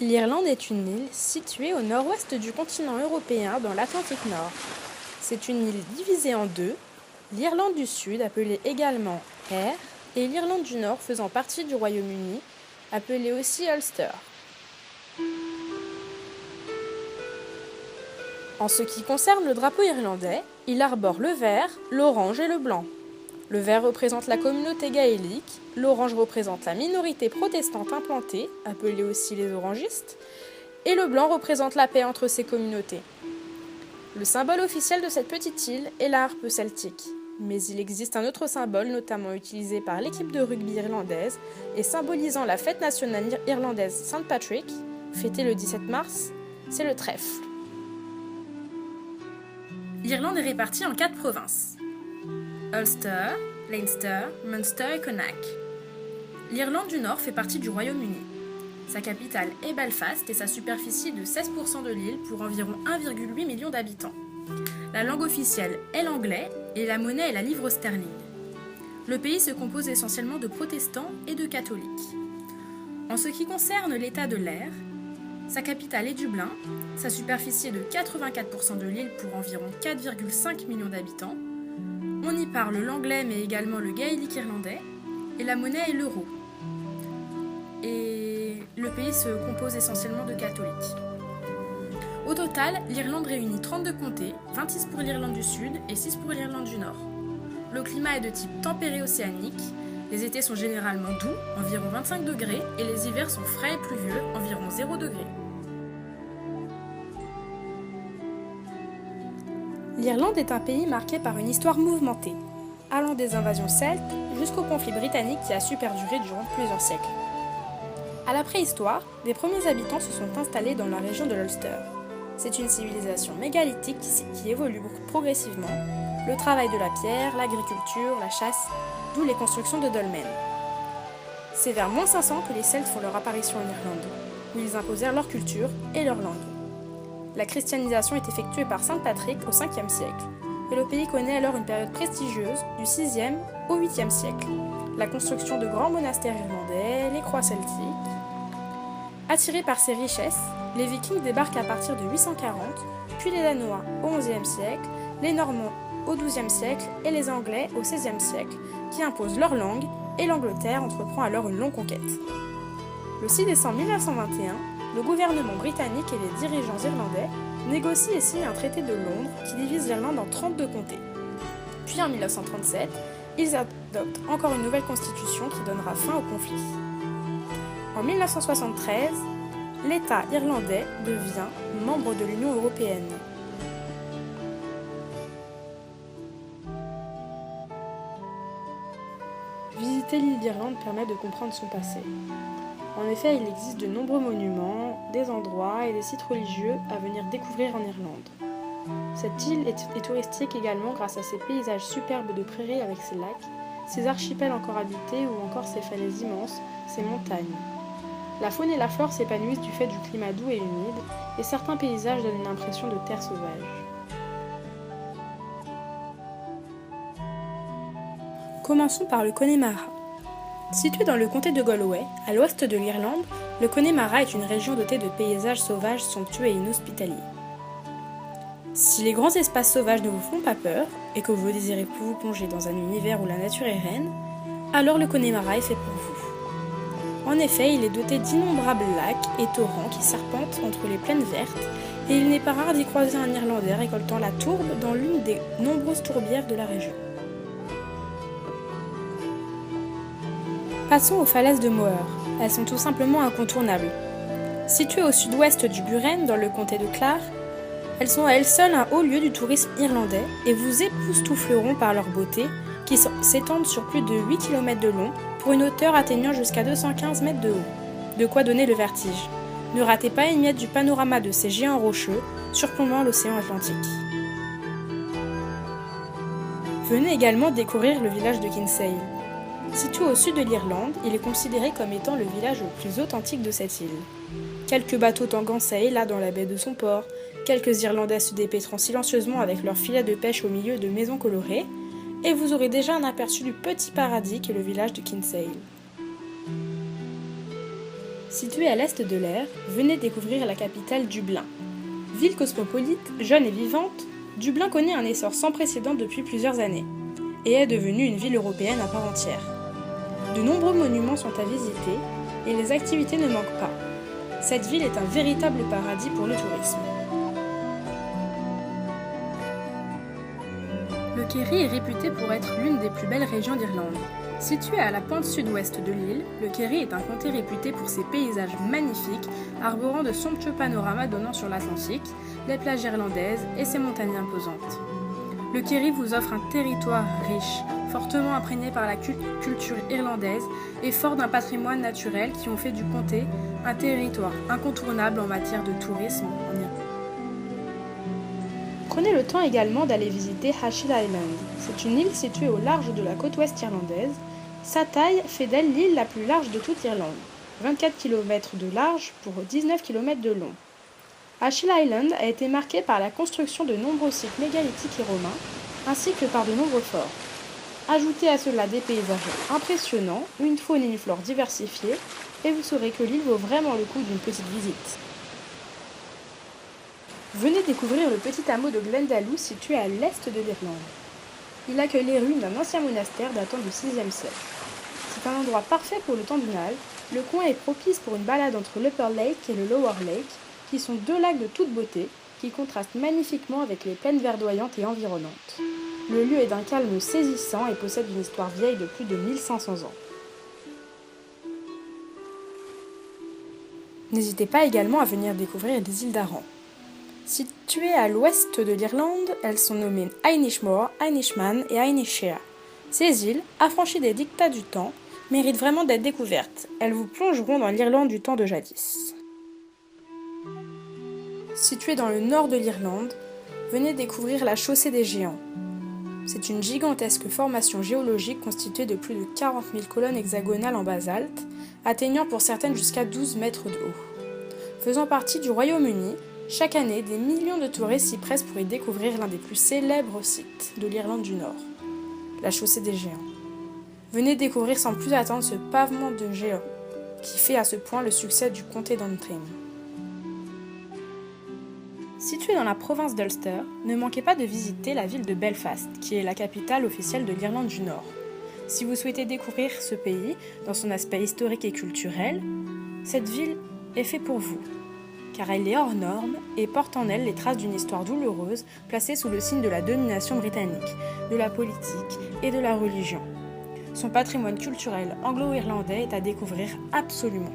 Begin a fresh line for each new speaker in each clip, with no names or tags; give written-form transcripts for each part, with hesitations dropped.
L'Irlande est une île située au nord-ouest du continent européen dans l'Atlantique Nord. C'est une île divisée en deux, l'Irlande du Sud, appelée également Air, et l'Irlande du Nord faisant partie du Royaume-Uni, appelée aussi Ulster. En ce qui concerne le drapeau irlandais, il arbore le vert, l'orange et le blanc. Le vert représente la communauté gaélique, l'orange représente la minorité protestante implantée, appelée aussi les orangistes, et le blanc représente la paix entre ces communautés. Le symbole officiel de cette petite île est la harpe celtique, mais il existe un autre symbole notamment utilisé par l'équipe de rugby irlandaise et symbolisant la fête nationale irlandaise Saint Patrick, fêtée le 17 mars, c'est le trèfle. L'Irlande est répartie en 4 provinces. Ulster, Leinster, Munster et Connacht. L'Irlande du Nord fait partie du Royaume-Uni. Sa capitale est Belfast et sa superficie de 16% de l'île pour environ 1,8 million d'habitants. La langue officielle est l'anglais et la monnaie est la livre sterling. Le pays se compose essentiellement de protestants et de catholiques. En ce qui concerne l'état de l'air, sa capitale est Dublin, sa superficie est de 84% de l'île pour environ 4,5 millions d'habitants. On y parle l'anglais mais également le gaélique irlandais et la monnaie est l'euro. Et le pays se compose essentiellement de catholiques. Au total, l'Irlande réunit 32 comtés, 26 pour l'Irlande du Sud et 6 pour l'Irlande du Nord. Le climat est de type tempéré océanique, les étés sont généralement doux, environ 25 degrés, et les hivers sont frais et pluvieux, environ 0 degrés. L'Irlande est un pays marqué par une histoire mouvementée, allant des invasions celtes jusqu'au conflit britannique qui a su perdurer durant plusieurs siècles. À la préhistoire, les premiers habitants se sont installés dans la région de l'Ulster. C'est une civilisation mégalithique qui évolue progressivement, le travail de la pierre, l'agriculture, la chasse, d'où les constructions de dolmens. C'est vers moins 500 que les Celtes font leur apparition en Irlande, où ils imposèrent leur culture et leur langue. La christianisation est effectuée par Saint Patrick au 5e siècle, et le pays connaît alors une période prestigieuse du 6e au 8e siècle. La construction de grands monastères irlandais, les croix celtiques. Attirés par ces richesses, les Vikings débarquent à partir de 840, puis les Danois au 11e siècle, les Normands au 12e siècle et les Anglais au 16e siècle, qui imposent leur langue, et l'Angleterre entreprend alors une longue conquête. Le 6 décembre 1921, le gouvernement britannique et les dirigeants irlandais négocient et signent un traité de Londres qui divise l'Irlande en 32 comtés. Puis en 1937, ils adoptent encore une nouvelle constitution qui donnera fin au conflit. En 1973, l'État irlandais devient membre de l'Union européenne. Visiter l'île d'Irlande permet de comprendre son passé. En effet, il existe de nombreux monuments, des endroits et des sites religieux à venir découvrir en Irlande. Cette île est touristique également grâce à ses paysages superbes de prairies avec ses lacs, ses archipels encore habités ou encore ses falaises immenses, ses montagnes. La faune et la flore s'épanouissent du fait du climat doux et humide, et certains paysages donnent une impression de terre sauvage. Commençons par le Connemara. Situé dans le comté de Galway, à l'ouest de l'Irlande, le Connemara est une région dotée de paysages sauvages somptueux et inhospitaliers. Si les grands espaces sauvages ne vous font pas peur, et que vous désirez vous plonger dans un univers où la nature est reine, alors le Connemara est fait pour vous. En effet, il est doté d'innombrables lacs et torrents qui serpentent entre les plaines vertes, et il n'est pas rare d'y croiser un Irlandais récoltant la tourbe dans l'une des nombreuses tourbières de la région. Passons aux falaises de Moher. Elles sont tout simplement incontournables. Situées au sud-ouest du Buren, dans le comté de Clare, elles sont à elles seules un haut lieu du tourisme irlandais et vous époustoufleront par leur beauté, qui s'étendent sur plus de 8 km de long, pour une hauteur atteignant jusqu'à 215 mètres de haut. De quoi donner le vertige. Ne ratez pas une miette du panorama de ces géants rocheux, surplombant l'océan Atlantique. Venez également découvrir le village de Kinsale. Situé au sud de l'Irlande, il est considéré comme étant le village le plus authentique de cette île. Quelques bateaux tanguant ça et là dans la baie de son port, quelques Irlandais se dépêtrant silencieusement avec leurs filets de pêche au milieu de maisons colorées, et vous aurez déjà un aperçu du petit paradis qu'est le village de Kinsale. Située à l'est de l'Aire, venez découvrir la capitale Dublin. Ville cosmopolite, jeune et vivante, Dublin connaît un essor sans précédent depuis plusieurs années et est devenue une ville européenne à part entière. De nombreux monuments sont à visiter et les activités ne manquent pas. Cette ville est un véritable paradis pour le tourisme. Le Kerry est réputé pour être l'une des plus belles régions d'Irlande. Situé à la pointe sud-ouest de l'île, le Kerry est un comté réputé pour ses paysages magnifiques, arborant de somptueux panoramas donnant sur l'Atlantique, les plages irlandaises et ses montagnes imposantes. Le Kerry vous offre un territoire riche, fortement imprégné par la culture irlandaise et fort d'un patrimoine naturel qui ont fait du comté un territoire incontournable en matière de tourisme en Irlande. Prenez le temps également d'aller visiter Achill Island. C'est une île située au large de la côte ouest irlandaise. Sa taille fait d'elle l'île la plus large de toute l'Irlande, 24 km de large pour 19 km de long. Achill Island a été marqué par la construction de nombreux sites mégalithiques et romains, ainsi que par de nombreux forts. Ajoutez à cela des paysages impressionnants, une faune et une flore diversifiées, et vous saurez que l'île vaut vraiment le coup d'une petite visite. Venez découvrir le petit hameau de Glendalough situé à l'est de l'Irlande. Il accueille les ruines d'un ancien monastère datant du VIe siècle. C'est un endroit parfait pour le temps d'une halte. Le coin est propice pour une balade entre l'Upper Lake et le Lower Lake, qui sont deux lacs de toute beauté, qui contrastent magnifiquement avec les plaines verdoyantes et environnantes. Le lieu est d'un calme saisissant et possède une histoire vieille de plus de 1500 ans. N'hésitez pas également à venir découvrir les îles d'Aran. Situées à l'ouest de l'Irlande, elles sont nommées Inishmore, Inishman et Inisheer. Ces îles, affranchies des dictats du temps, méritent vraiment d'être découvertes. Elles vous plongeront dans l'Irlande du temps de jadis. Située dans le nord de l'Irlande, venez découvrir la Chaussée des Géants. C'est une gigantesque formation géologique constituée de plus de 40 000 colonnes hexagonales en basalte, atteignant pour certaines jusqu'à 12 mètres de haut. Faisant partie du Royaume-Uni, chaque année, des millions de touristes s'y pressent pour y découvrir l'un des plus célèbres sites de l'Irlande du Nord, la Chaussée des Géants. Venez découvrir sans plus attendre ce pavement de géants qui fait à ce point le succès du comté d'Antrim. Située dans la province d'Ulster, ne manquez pas de visiter la ville de Belfast, qui est la capitale officielle de l'Irlande du Nord. Si vous souhaitez découvrir ce pays dans son aspect historique et culturel, cette ville est faite pour vous, car elle est hors norme et porte en elle les traces d'une histoire douloureuse placée sous le signe de la domination britannique, de la politique et de la religion. Son patrimoine culturel anglo-irlandais est à découvrir absolument.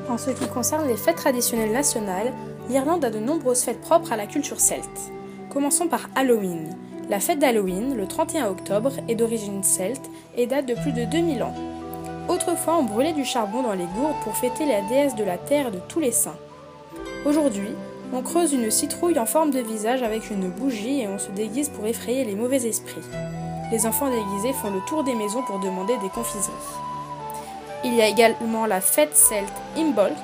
En ce qui concerne les fêtes traditionnelles nationales, l'Irlande a de nombreuses fêtes propres à la culture celte. Commençons par Halloween. La fête d'Halloween, le 31 octobre, est d'origine celte et date de plus de 2000 ans. Autrefois, on brûlait du charbon dans les gourdes pour fêter la déesse de la terre et de tous les saints. Aujourd'hui, on creuse une citrouille en forme de visage avec une bougie et on se déguise pour effrayer les mauvais esprits. Les enfants déguisés font le tour des maisons pour demander des confiseries. Il y a également la fête celte Imbolc.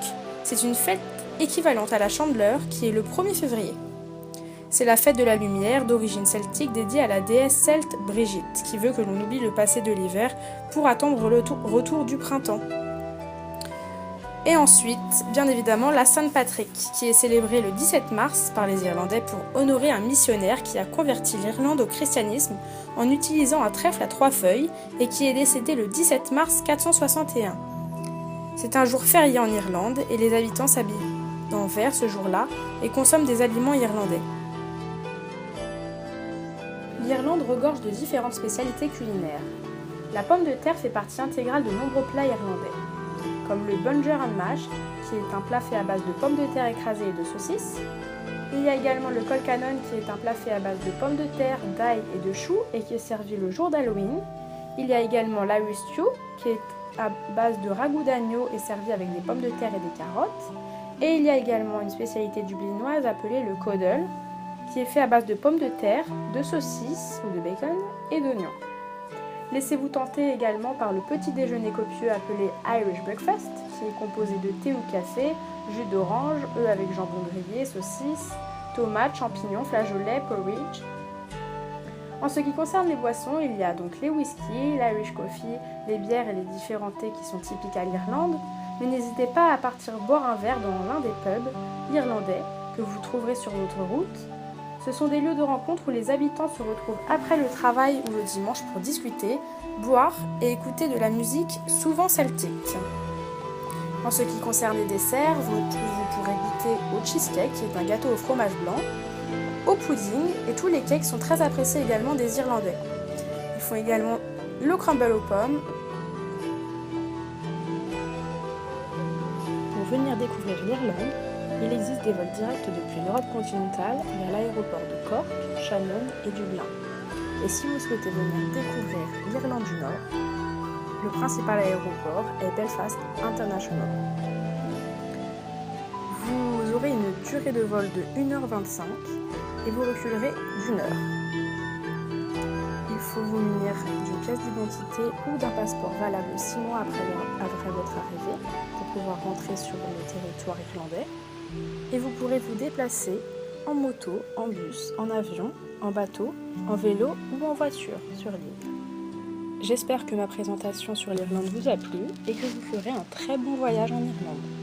C'est une fête équivalente à la Chandeleur qui est le 1er février. C'est la fête de la lumière d'origine celtique dédiée à la déesse celte Brigitte, qui veut que l'on oublie le passé de l'hiver pour attendre le retour du printemps. Et ensuite, bien évidemment, la Saint-Patrick, qui est célébrée le 17 mars par les Irlandais pour honorer un missionnaire qui a converti l'Irlande au christianisme en utilisant un trèfle à 3 feuilles et qui est décédé le 17 mars 461. C'est un jour férié en Irlande et les habitants s'habillent en vert ce jour-là et consomment des aliments irlandais. L'Irlande regorge de différentes spécialités culinaires. La pomme de terre fait partie intégrale de nombreux plats irlandais, comme le bunger and mash, qui est un plat fait à base de pommes de terre écrasées et de saucisses. Il y a également le colcannon, qui est un plat fait à base de pommes de terre, d'ail et de choux, et qui est servi le jour d'Halloween. Il y a également l'Irish stew, qui est à base de ragoût d'agneau et servi avec des pommes de terre et des carottes. Et il y a également une spécialité dublinoise appelée le coddle, qui est fait à base de pommes de terre, de saucisses ou de bacon et d'oignons. Laissez-vous tenter également par le petit déjeuner copieux appelé Irish Breakfast, qui est composé de thé ou café, jus d'orange, œufs avec jambon grillé, saucisses, tomates, champignons, flageolets, porridge. En ce qui concerne les boissons, il y a donc les whisky, l'Irish coffee, les bières et les différents thés qui sont typiques à l'Irlande, mais n'hésitez pas à partir boire un verre dans l'un des pubs irlandais que vous trouverez sur votre route. Ce sont des lieux de rencontre où les habitants se retrouvent après le travail ou le dimanche pour discuter, boire et écouter de la musique souvent celtique. En ce qui concerne les desserts, vous pourrez goûter au cheesecake, qui est un gâteau au fromage blanc, au pudding, et tous les cakes sont très appréciés également des Irlandais. Ils font également le crumble aux pommes. Pour venir découvrir l'Irlande, il existe des vols directs depuis l'Europe continentale vers l'aéroport de Cork, Shannon et Dublin. Et si vous souhaitez venir découvrir l'Irlande du Nord, le principal aéroport est Belfast International. Vous aurez une durée de vol de 1h25 et vous reculerez d'1 heure. Il faut vous munir d'une pièce d'identité ou d'un passeport valable 6 mois après votre arrivée pour pouvoir rentrer sur le territoire irlandais. Et vous pourrez vous déplacer en moto, en bus, en avion, en bateau, en vélo ou en voiture sur l'île. J'espère que ma présentation sur l'Irlande vous a plu et que vous ferez un très bon voyage en Irlande.